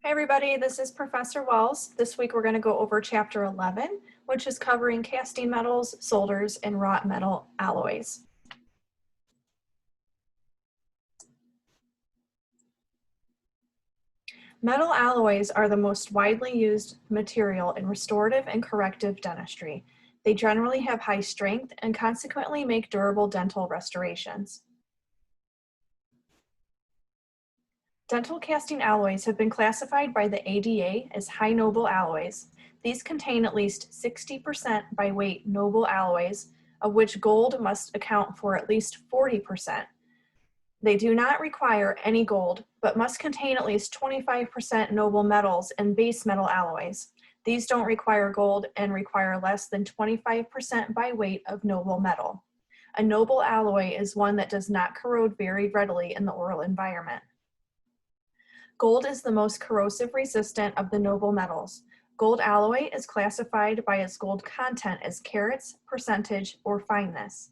Hi everybody, this is Professor Wells. This week we're going to go over Chapter 11, which is covering casting metals, solders, and wrought metal alloys. Metal alloys are the most widely used material in restorative and corrective dentistry. They generally have high strength and consequently make durable dental restorations. Dental casting alloys have been classified by the ADA as high noble alloys. These contain at least 60% by weight noble alloys, of which gold must account for at least 40%. They do not require any gold, but must contain at least 25% noble metals and base metal alloys. These don't require gold and require less than 25% by weight of noble metal. A noble alloy is one that does not corrode very readily in the oral environment. Gold is the most corrosive resistant of the noble metals. Gold alloy is classified by its gold content as carats, percentage, or fineness.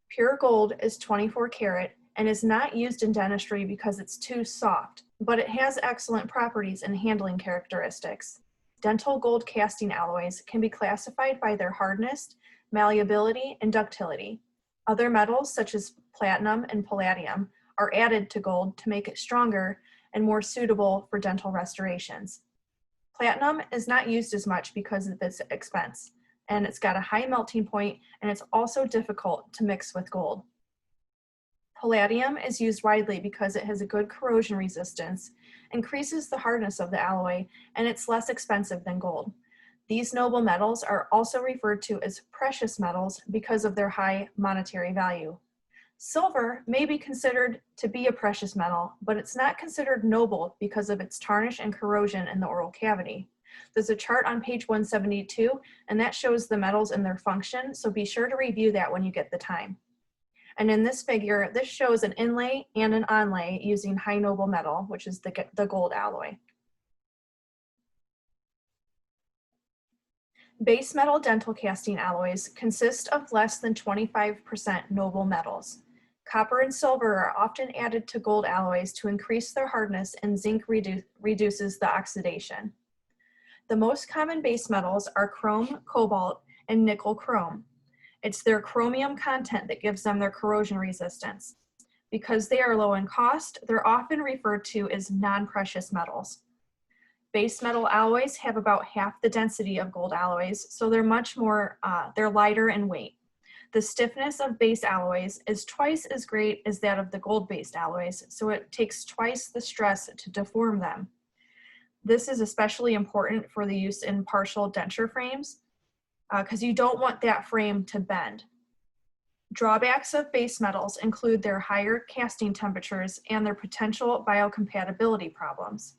Pure gold is 24 karat and is not used in dentistry because it's too soft, but it has excellent properties and handling characteristics. Dental gold casting alloys can be classified by their hardness, malleability, and ductility. Other metals such as platinum and palladium are added to gold to make it stronger and more suitable for dental restorations. Platinum is not used as much because of its expense, and it's got a high melting point, and it's also difficult to mix with gold. Palladium is used widely because it has a good corrosion resistance, increases the hardness of the alloy, and it's less expensive than gold. These noble metals are also referred to as precious metals because of their high monetary value. Silver may be considered to be a precious metal, but it's not considered noble because of its tarnish and corrosion in the oral cavity. There's a chart on page 172, and that shows the metals and their function, so be sure to review that when you get the time. And in this figure, this shows an inlay and an onlay using high noble metal, which is the gold alloy. Base metal dental casting alloys consist of less than 25% noble metals. Copper and silver are often added to gold alloys to increase their hardness, and zinc reduces the oxidation. The most common base metals are chrome, cobalt, and nickel chrome. It's their chromium content that gives them their corrosion resistance. Because they are low in cost, they're often referred to as non-precious metals. Base metal alloys have about half the density of gold alloys, so they're lighter in weight. The stiffness of base alloys is twice as great as that of the gold-based alloys, so it takes twice the stress to deform them. This is especially important for the use in partial denture frames because you don't want that frame to bend. Drawbacks of base metals include their higher casting temperatures and their potential biocompatibility problems.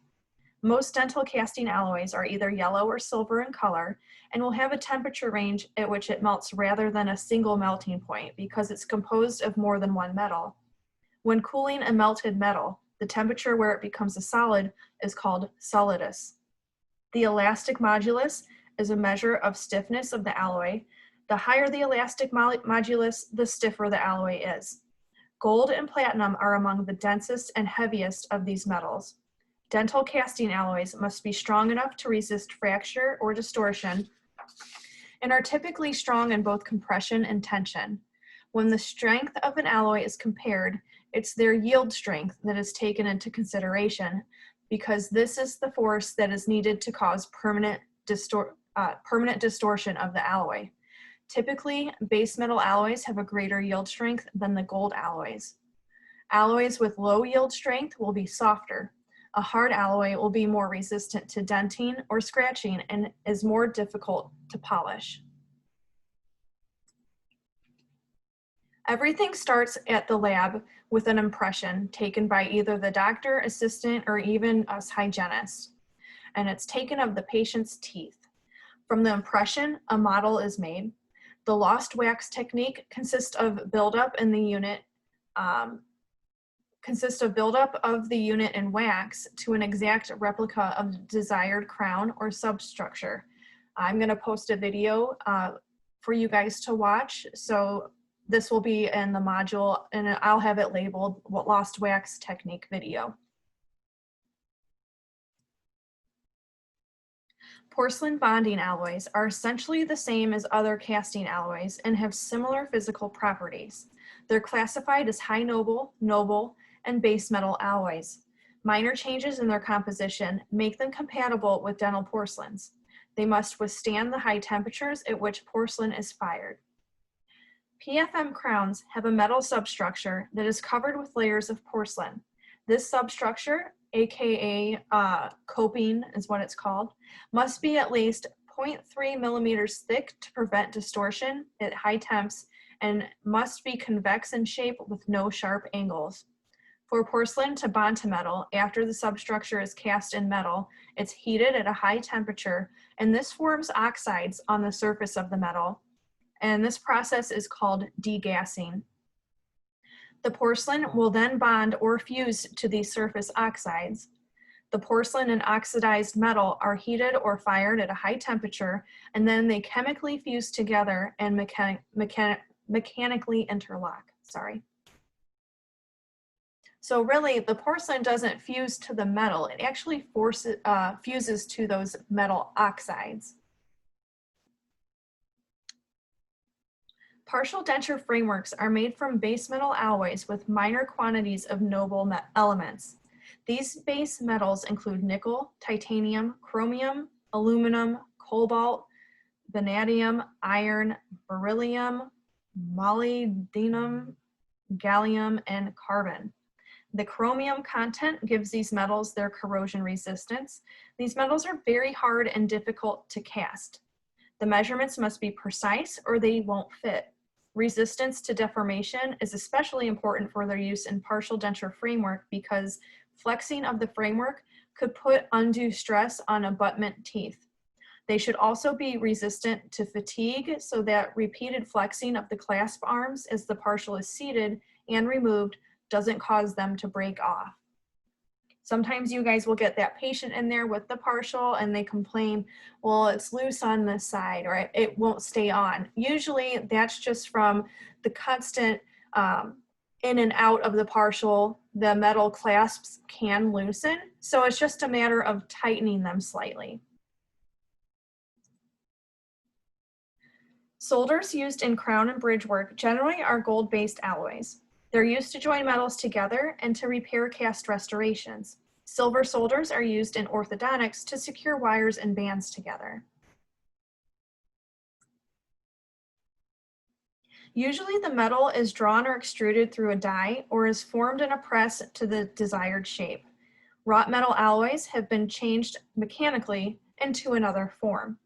Most dental casting alloys are either yellow or silver in color and will have a temperature range at which it melts rather than a single melting point because it's composed of more than one metal. When cooling a melted metal, the temperature where it becomes a solid is called solidus. The elastic modulus is a measure of stiffness of the alloy. The higher the elastic modulus, the stiffer the alloy is. Gold and platinum are among the densest and heaviest of these metals. Dental casting alloys must be strong enough to resist fracture or distortion and are typically strong in both compression and tension. When the strength of an alloy is compared, it's their yield strength that is taken into consideration because this is the force that is needed to cause permanent distortion of the alloy. Typically, base metal alloys have a greater yield strength than the gold alloys. Alloys with low yield strength will be softer. A hard alloy will be more resistant to denting or scratching and is more difficult to polish. Everything starts at the lab with an impression taken by either the doctor, assistant, or even us hygienists, and it's taken of the patient's teeth. From the impression, a model is made. The lost wax technique consists of buildup of the unit in wax to an exact replica of the desired crown or substructure. I'm going to post a video for you guys to watch. So this will be in the module, and I'll have it labeled Lost Wax Technique video. Porcelain bonding alloys are essentially the same as other casting alloys and have similar physical properties. They're classified as high noble, noble, and base metal alloys. Minor changes in their composition make them compatible with dental porcelains. They must withstand the high temperatures at which porcelain is fired. PFM crowns have a metal substructure that is covered with layers of porcelain. This substructure, aka coping is what it's called, must be at least 0.3 millimeters thick to prevent distortion at high temps and must be convex in shape with no sharp angles. For porcelain to bond to metal after the substructure is cast in metal, it's heated at a high temperature and this forms oxides on the surface of the metal. And this process is called degassing. The porcelain will then bond or fuse to these surface oxides. The porcelain and oxidized metal are heated or fired at a high temperature, and then they chemically fuse together and mechanically interlock. So really, the porcelain doesn't fuse to the metal. It actually fuses to those metal oxides. Partial denture frameworks are made from base metal alloys with minor quantities of noble elements. These base metals include nickel, titanium, chromium, aluminum, cobalt, vanadium, iron, beryllium, molybdenum, gallium, and carbon. The chromium content gives these metals their corrosion resistance. These metals are very hard and difficult to cast. The measurements must be precise or they won't fit. Resistance to deformation is especially important for their use in partial denture framework because flexing of the framework could put undue stress on abutment teeth. They should also be resistant to fatigue so that repeated flexing of the clasp arms as the partial is seated and removed doesn't cause them to break off. Sometimes you guys will get that patient in there with the partial and they complain, well, it's loose on this side or it won't stay on. Usually that's just from the constant in and out of the partial, the metal clasps can loosen. So it's just a matter of tightening them slightly. Solders used in crown and bridge work generally are gold-based alloys. They're used to join metals together and to repair cast restorations. Silver solders are used in orthodontics to secure wires and bands together. Usually the metal is drawn or extruded through a die or is formed in a press to the desired shape. Wrought metal alloys have been changed mechanically into another form.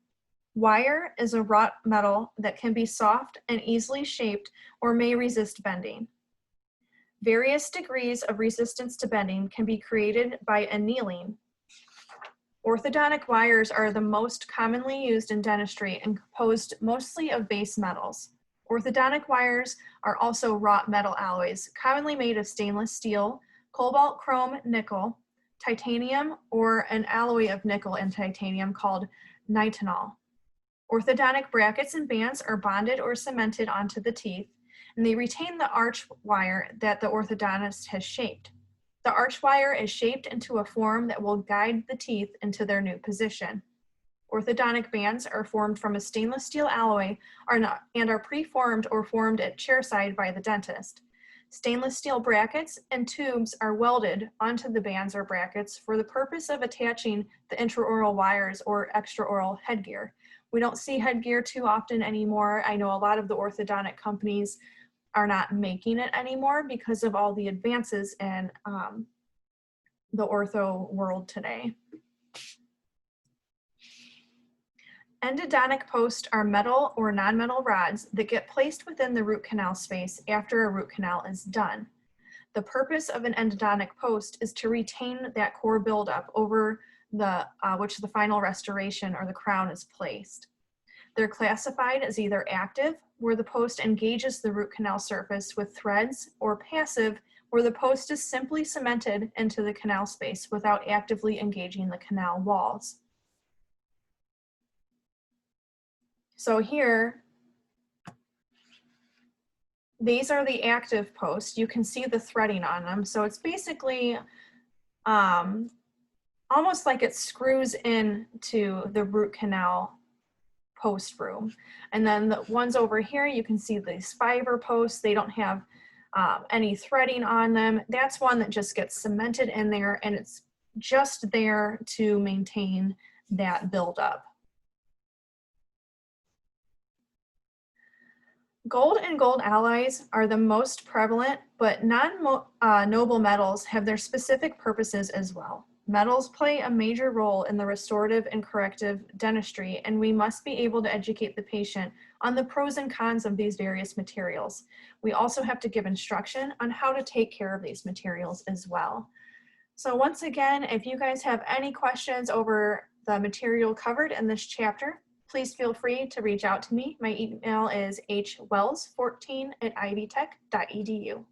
Wire is a wrought metal that can be soft and easily shaped or may resist bending. Various degrees of resistance to bending can be created by annealing. Orthodontic wires are the most commonly used in dentistry and composed mostly of base metals. Orthodontic wires are also wrought metal alloys, commonly made of stainless steel, cobalt, chrome, nickel, titanium, or an alloy of nickel and titanium called nitinol. Orthodontic brackets and bands are bonded or cemented onto the teeth, and they retain the arch wire that the orthodontist has shaped. The arch wire is shaped into a form that will guide the teeth into their new position. Orthodontic bands are formed from a stainless steel alloy and are preformed or formed at chairside by the dentist. Stainless steel brackets and tubes are welded onto the bands or brackets for the purpose of attaching the intraoral wires or extraoral headgear. We don't see headgear too often anymore. I know a lot of the orthodontic companies are not making it anymore because of all the advances in the ortho world today. Endodontic posts are metal or non-metal rods that get placed within the root canal space after a root canal is done. The purpose of an endodontic post is to retain that core buildup over which the final restoration or the crown is placed. They're classified as either active, where the post engages the root canal surface with threads, or passive, where the post is simply cemented into the canal space without actively engaging the canal walls. So here, these are the active posts. You can see the threading on them. So it's basically almost like it screws in to the root canal post room. And then the ones over here, you can see these fiber posts. They don't have any threading on them. That's one that just gets cemented in there, and it's just there to maintain that buildup. Gold and gold alloys are the most prevalent, but non-noble metals have their specific purposes as well. Metals play a major role in the restorative and corrective dentistry, and we must be able to educate the patient on the pros and cons of these various materials. We also have to give instruction on how to take care of these materials as well. So once again, if you guys have any questions over the material covered in this chapter, please feel free to reach out to me. My email is hwells14@ivtech.edu.